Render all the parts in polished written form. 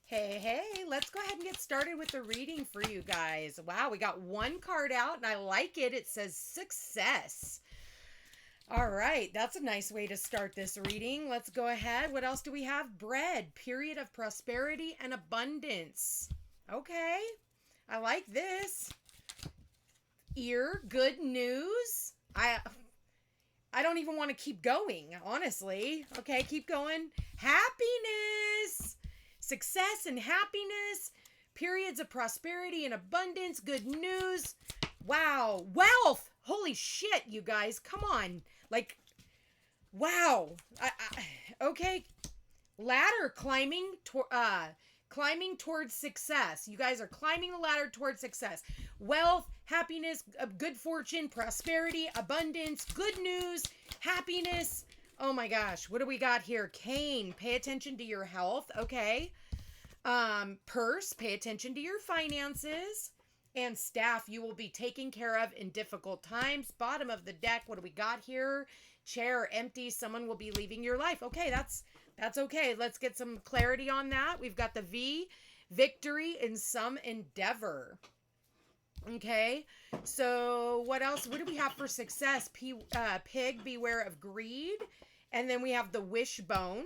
Hey, hey, let's go ahead and get started with the reading for you guys. Wow, we got one card out and I like it. It says success. All right, that's a nice way to start this reading. Let's go ahead. What else do we have? Bread, period of prosperity and abundance. Okay, I like this. Ear, good news. I don't even want to keep going, honestly. Okay, keep going. Happiness, success and happiness, periods of prosperity and abundance, good news. Wow, wealth. Holy shit, you guys. Come on. Like, wow. Okay, ladder climbing towards success. You guys are climbing the ladder towards success. Wealth, happiness, good fortune, prosperity, abundance, good news, happiness. Oh my gosh, what do we got here? Cane, pay attention to your health. Okay. Purse, pay attention to your finances. And staff, you will be taken care of in difficult times. Bottom of the deck, what do we got here? Chair empty, someone will be leaving your life. Okay, that's okay. Let's get some clarity on that. We've got the V, victory in some endeavor. Okay, so what else? What do we have for success? Pig, beware of greed. And then we have the wishbone.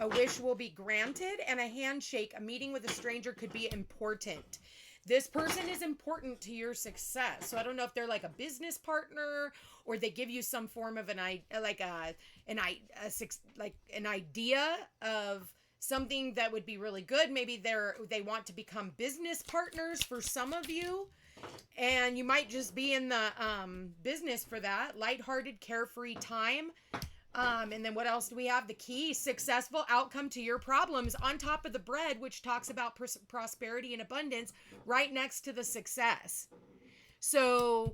A wish will be granted. And a handshake, a meeting with a stranger could be important. This person is important to your success. So I don't know if they're like a business partner or they give you some form of an idea of something that would be really good. Maybe they want to become business partners for some of you. And you might just be in the business for that. Lighthearted, carefree time. And then what else do we have? The key, successful outcome to your problems on top of the bread, which talks about prosperity and abundance right next to the success. So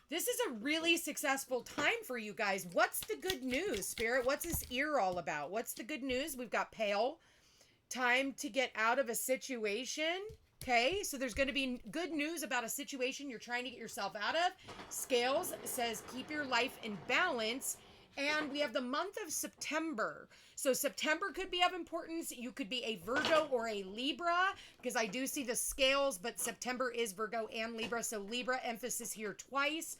this is a really successful time for you guys. What's the good news, Spirit? What's this ear all about? What's the good news? We've got pale, time to get out of a situation. Okay, so there's going to be good news about a situation you're trying to get yourself out of. Scales says keep your life in balance. And we have the month of September. So September could be of importance. You could be a Virgo or a Libra, because I do see the scales, but September is Virgo and Libra. So Libra emphasis here twice.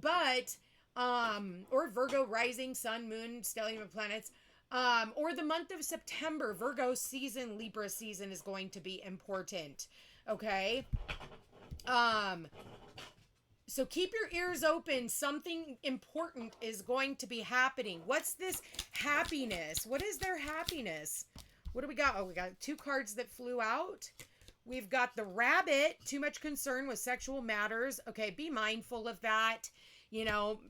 But, or Virgo rising, sun, moon, stellium of planets. Or the month of September, Virgo season, Libra season is going to be important. Okay. So keep your ears open. Something important is going to be happening. What's this happiness? What is their happiness? What do we got? Oh, we got two cards that flew out. We've got the rabbit, too much concern with sexual matters. Okay, be mindful of that, you know.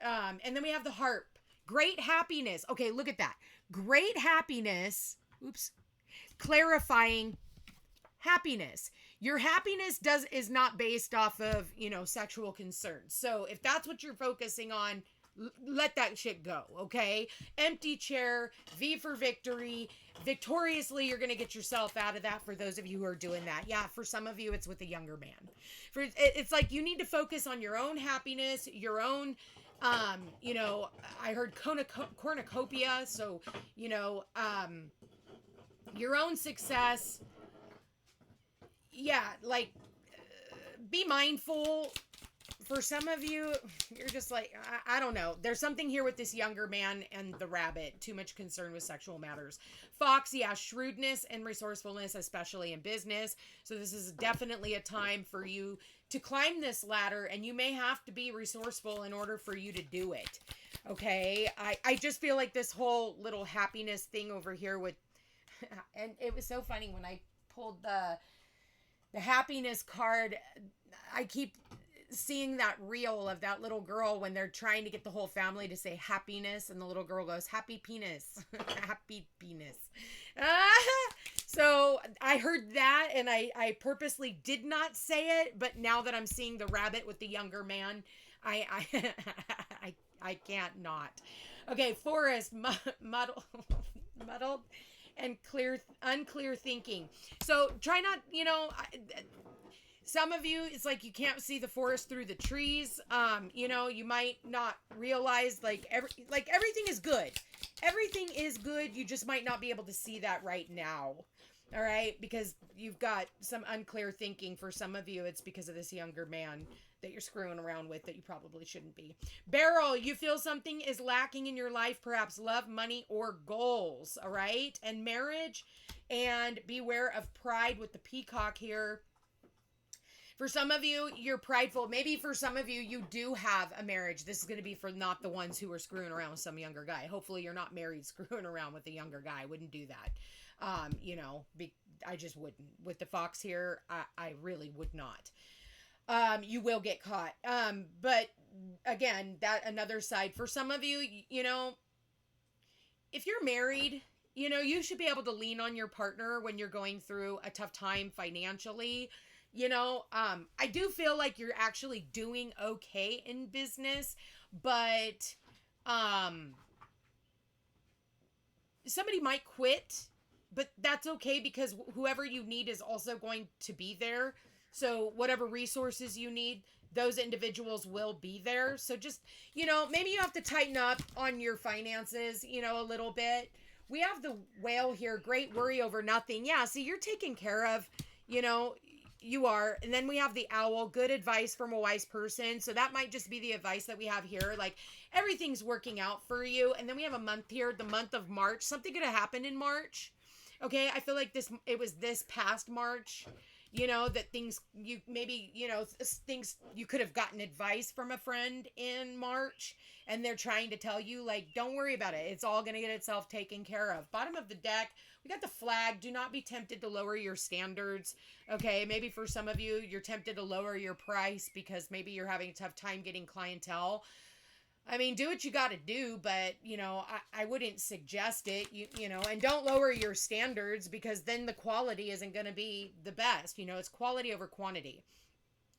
And then we have the harp. Great happiness. Okay, look at that. Great happiness. Oops. Clarifying happiness. Your happiness is not based off of, sexual concerns. So if that's what you're focusing on, let that shit go, okay? Empty chair, V for victory. Victoriously, you're going to get yourself out of that for those of you who are doing that. Yeah, for some of you, it's with a younger man. It's like you need to focus on your own happiness, your own, I heard cornucopia, so, your own success. Yeah, like, be mindful. For some of you, you're just like, I don't know. There's something here with this younger man and the rabbit. Too much concern with sexual matters. Fox, yeah, shrewdness and resourcefulness, especially in business. So this is definitely a time for you to climb this ladder, and you may have to be resourceful in order for you to do it. Okay? I just feel like this whole little happiness thing over here with, and it was so funny when I pulled the happiness card. I keep seeing that reel of that little girl when they're trying to get the whole family to say happiness, and the little girl goes, happy penis. Happy penis. So I heard that, and I purposely did not say it, but now that I'm seeing the rabbit with the younger man, I can't not. Okay, forest, muddled and unclear thinking. So try not, some of you, it's like you can't see the forest through the trees. You might not realize everything is good. Everything is good. You just might not be able to see that right now. All right, because you've got some unclear thinking. For some of you, it's because of this younger man that you're screwing around with that you probably shouldn't be. Beryl, you feel something is lacking in your life, perhaps love, money, or goals. All right, and marriage, and beware of pride with the peacock here. For some of you, you're prideful. Maybe for some of you, you do have a marriage. This is going to be for not the ones who are screwing around with some younger guy. Hopefully, you're not married screwing around with a younger guy. I wouldn't do that. I just wouldn't. With the fox here, I really would not. You will get caught. But again, that another side. For some of you, if you're married, you should be able to lean on your partner when you're going through a tough time financially. I do feel like you're actually doing okay in business, but somebody might quit, but that's okay because whoever you need is also going to be there. So whatever resources you need, those individuals will be there. So just, maybe you have to tighten up on your finances, a little bit. We have the whale here, great worry over nothing. Yeah, see, you're taken care of, you are. And then we have the owl, good advice from a wise person. So that might just be the advice that we have here. Like everything's working out for you. And then we have a month here, the month of March. Something could have happened in March. Okay. I feel like it was this past March, that things things you could have gotten advice from a friend in March, and they're trying to tell you, like, don't worry about it. It's all going to get itself taken care of. Bottom of the deck, we got the flag. Do not be tempted to lower your standards. Okay. Maybe for some of you, you're tempted to lower your price because maybe you're having a tough time getting clientele. I mean, do what you got to do, but, I wouldn't suggest it, and don't lower your standards because then the quality isn't going to be the best. It's quality over quantity.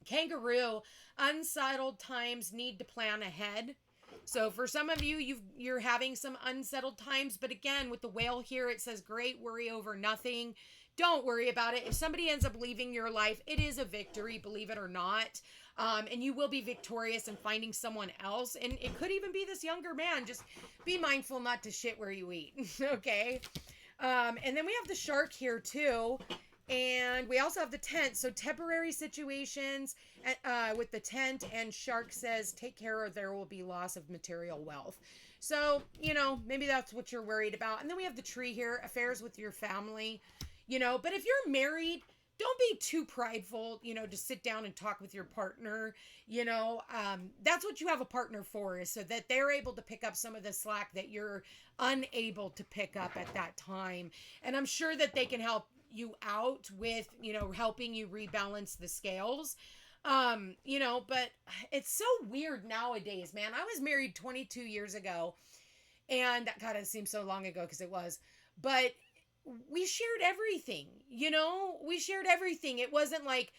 Kangaroo, unsettled times, need to plan ahead. So for some of you, you're having some unsettled times, but again, with the whale here, it says great worry over nothing. Don't worry about it. If somebody ends up leaving your life, it is a victory, believe it or not. And you will be victorious in finding someone else. And it could even be this younger man. Just be mindful not to shit where you eat. Okay. And then we have the shark here too. And we also have the tent. So temporary situations with the tent, and shark says, take care or there will be loss of material wealth. So, maybe that's what you're worried about. And then we have the tree here, affairs with your family, but if you're married, don't be too prideful, to sit down and talk with your partner. That's what you have a partner for, is so that they're able to pick up some of the slack that you're unable to pick up at that time. And I'm sure that they can help you out with, helping you rebalance the scales. But it's so weird nowadays, man. I was married 22 years ago, and that kind of seems so long ago because it was, but we shared everything, we shared everything. It wasn't like,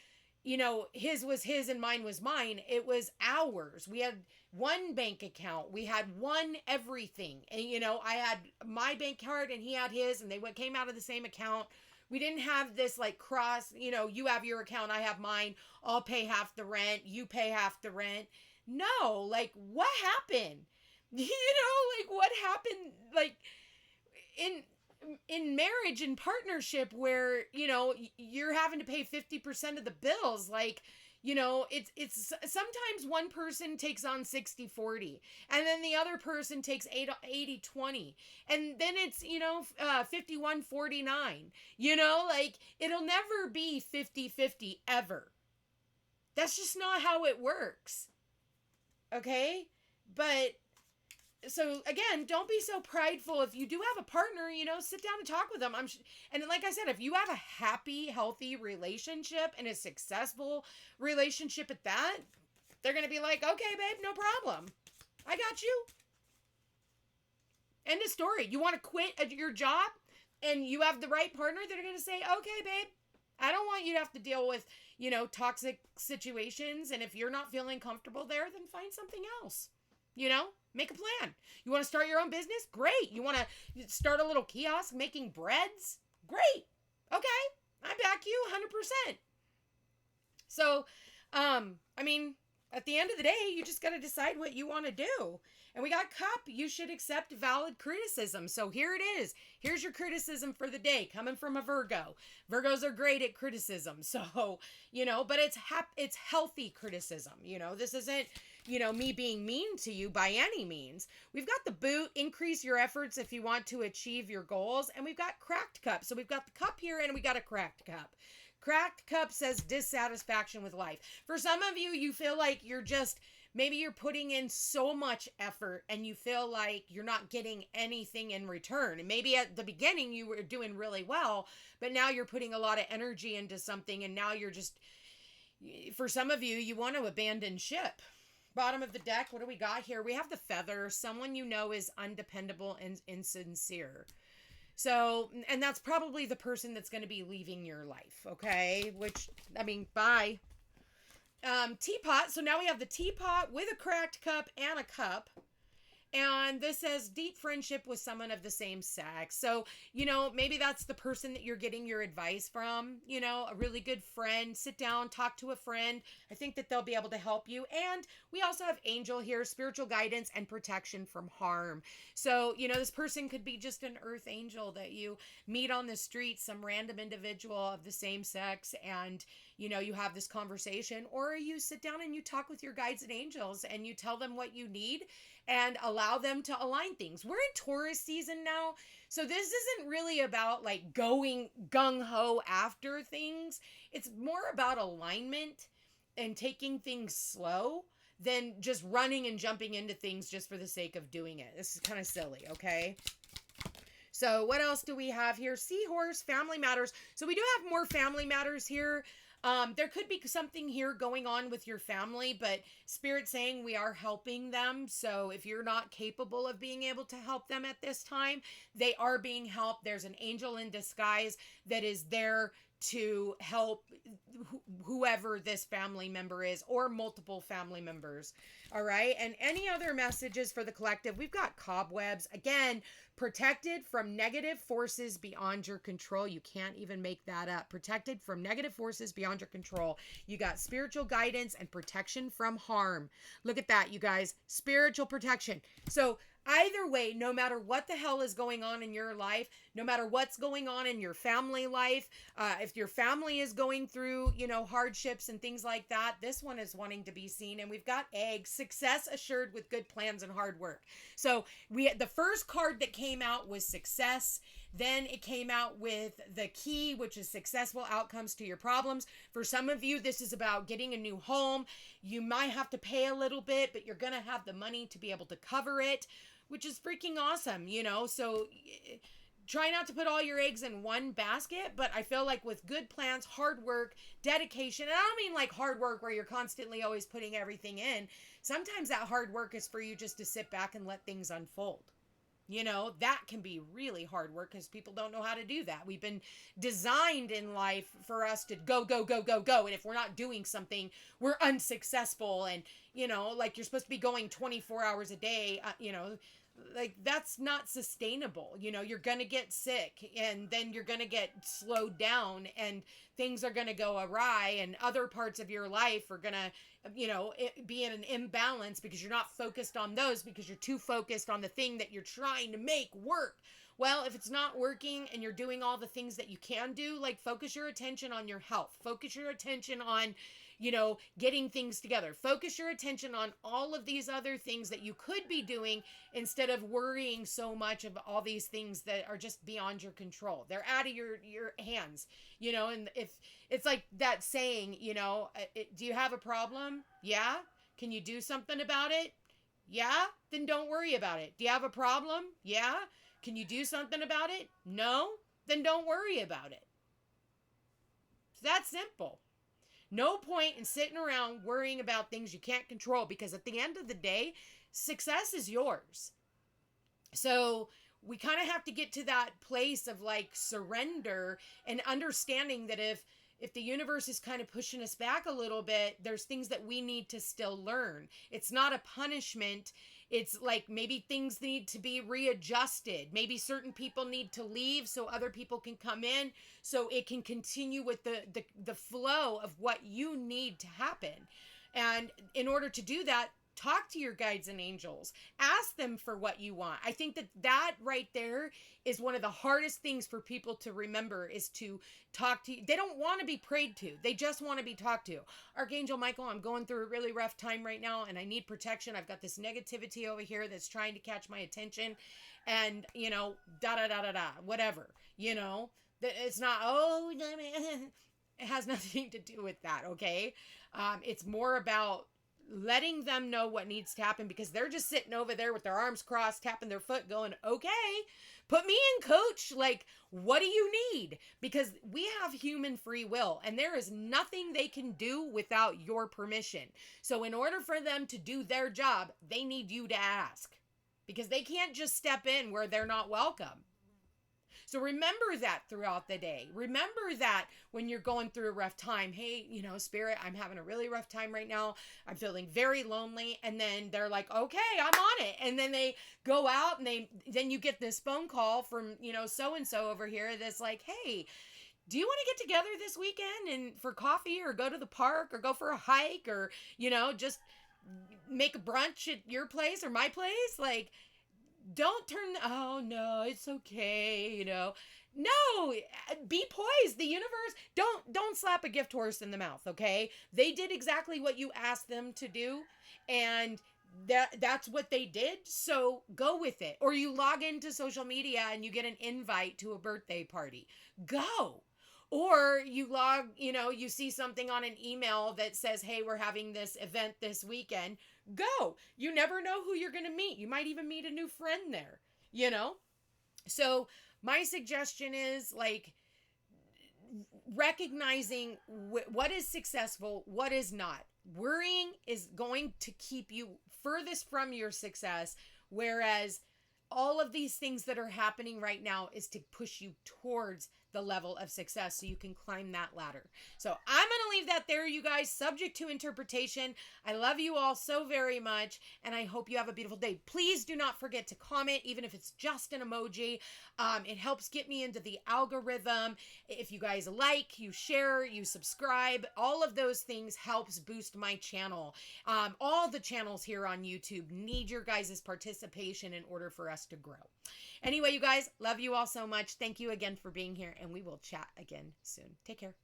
his was his and mine was mine. It was ours. We had one bank account. We had one everything. And, I had my bank card and he had his, and they came out of the same account. We didn't have this like cross, you have your account, I have mine. I'll pay half the rent. You pay half the rent. No, like what happened? Like what happened? Like in marriage and partnership where, you're having to pay 50% of the bills. Like, it's sometimes one person takes on 60-40 and then the other person takes 80-20. And then it's, 51-49, like it'll never be 50-50 ever. That's just not how it works. Okay. But so again, don't be so prideful. If you do have a partner, sit down and talk with them. And like I said, if you have a happy, healthy relationship and a successful relationship at that, they're going to be like, okay, babe, no problem. I got you. End of story. You want to quit at your job and you have the right partner, they're going to say, okay, babe, I don't want you to have to deal with, toxic situations. And if you're not feeling comfortable there, then find something else, Make a plan. You want to start your own business? Great. You want to start a little kiosk making breads? Great. Okay. I back you 100%. So, at the end of the day, you just got to decide what you want to do. And we got cup. You should accept valid criticism. So here it is. Here's your criticism for the day coming from a Virgo. Virgos are great at criticism. So, but it's healthy criticism. This isn't, me being mean to you by any means. We've got the boot, increase your efforts if you want to achieve your goals. And we've got cracked cup. So we've got the cup here and we got a cracked cup. Cracked cup says dissatisfaction with life. For some of you, you feel like maybe you're putting in so much effort and you feel like you're not getting anything in return. And maybe at the beginning you were doing really well, but now you're putting a lot of energy into something and now for some of you, you want to abandon ship. Bottom of the deck, what do we got here? We have the feather. Someone is undependable and insincere. So, and that's probably the person that's going to be leaving your life, okay? Bye. Teapot. So now we have the teapot with a cracked cup and a cup. And this says deep friendship with someone of the same sex. So, maybe that's the person that you're getting your advice from, a really good friend. Sit down, talk to a friend. I think that they'll be able to help you. And we also have angel here, spiritual guidance and protection from harm. So, this person could be just an earth angel that you meet on the street, some random individual of the same sex, and you have this conversation, or you sit down and you talk with your guides and angels and you tell them what you need and allow them to align things. We're in Taurus season now, so this isn't really about like going gung-ho after things. It's more about alignment and taking things slow than just running and jumping into things just for the sake of doing it. This is kind of silly, okay? So what else do we have here? Seahorse, family matters. So we do have more family matters here. There could be something here going on with your family, but Spirit saying we are helping them. So if you're not capable of being able to help them at this time, they are being helped. There's an angel in disguise that is there to help whoever this family member is, or multiple family members. All right. And any other messages for the collective? We've got cobwebs. Again, protected from negative forces beyond your control. You can't even make that up. Protected from negative forces beyond your control. You got spiritual guidance and protection from harm. Look at that, you guys. Spiritual protection. So either way, no matter what the hell is going on in your life, no matter what's going on in your family life, if your family is going through, hardships and things like that, this one is wanting to be seen. And we've got eggs, success assured with good plans and hard work. So the first card that came out was success. Then it came out with the key, which is successful outcomes to your problems. For some of you, this is about getting a new home. You might have to pay a little bit, but you're going to have the money to be able to cover it, which is freaking awesome, So try not to put all your eggs in one basket, but I feel like with good plans, hard work, dedication, and I don't mean like hard work where you're constantly always putting everything in. Sometimes that hard work is for you just to sit back and let things unfold. That can be really hard work because people don't know how to do that. We've been designed in life for us to go, go, go, go, go. And if we're not doing something, we're unsuccessful. And, like you're supposed to be going 24 hours a day, like that's not sustainable. You're going to get sick and then you're going to get slowed down and things are going to go awry and other parts of your life are going to, be in an imbalance because you're not focused on those because you're too focused on the thing that you're trying to make work. Well, if it's not working and you're doing all the things that you can do, like focus your attention on your health, focus your attention on, getting things together. Focus your attention on all of these other things that you could be doing instead of worrying so much of all these things that are just beyond your control. They're out of your hands, and if it's like that saying, do you have a problem? Yeah. Can you do something about it? Yeah. Then don't worry about it. Do you have a problem? Yeah. Can you do something about it? No. Then don't worry about it. It's that simple. No point in sitting around worrying about things you can't control because at the end of the day, success is yours. So we kind of have to get to that place of like surrender and understanding that if the universe is kind of pushing us back a little bit, there's things that we need to still learn. It's not a punishment. It's like maybe things need to be readjusted. Maybe certain people need to leave so other people can come in so it can continue with the flow of what you need to happen. And in order to do that, talk to your guides and angels. Ask them for what you want. I think that right there is one of the hardest things for people to remember, is to talk to you. They don't want to be prayed to. They just want to be talked to. Archangel Michael, I'm going through a really rough time right now and I need protection. I've got this negativity over here that's trying to catch my attention, and, da da da da da, whatever, it's not, it has nothing to do with that. Okay. It's more about letting them know what needs to happen, because they're just sitting over there with their arms crossed, tapping their foot, going, okay, put me in, coach. Like, what do you need? Because we have human free will, and there is nothing they can do without your permission. So in order for them to do their job, they need you to ask, because they can't just step in where they're not welcome. So remember that throughout the day. Remember that when you're going through a rough time. Hey, Spirit, I'm having a really rough time right now. I'm feeling very lonely. And then they're like, okay, I'm on it. And then they go out, and then you get this phone call from, so-and-so over here that's like, hey, do you want to get together this weekend and for coffee, or go to the park, or go for a hike, or, just make a brunch at your place or my place? Like, don't oh no, it's okay, No, be poised. The universe, don't slap a gift horse in the mouth, okay? They did exactly what you asked them to do, and that's what they did. So go with it. Or you log into social media and you get an invite to a birthday party. Go. Or you you see something on an email that says, hey, we're having this event this weekend. Go. You never know who you're going to meet. You might even meet a new friend there, So my suggestion is, like, recognizing what is successful, what is not. Worrying is going to keep you furthest from your success, whereas all of these things that are happening right now is to push you towards the level of success so you can climb that ladder. So I'm going to leave that there, you guys, subject to interpretation. I love you all so very much, and I hope you have a beautiful day. Please do not forget to comment, even if it's just an emoji. It helps get me into the algorithm. If you guys like, you share, you subscribe, all of those things helps boost my channel. All the channels here on YouTube need your guys' participation in order for us to grow. Anyway, you guys, love you all so much. Thank you again for being here, and we will chat again soon. Take care.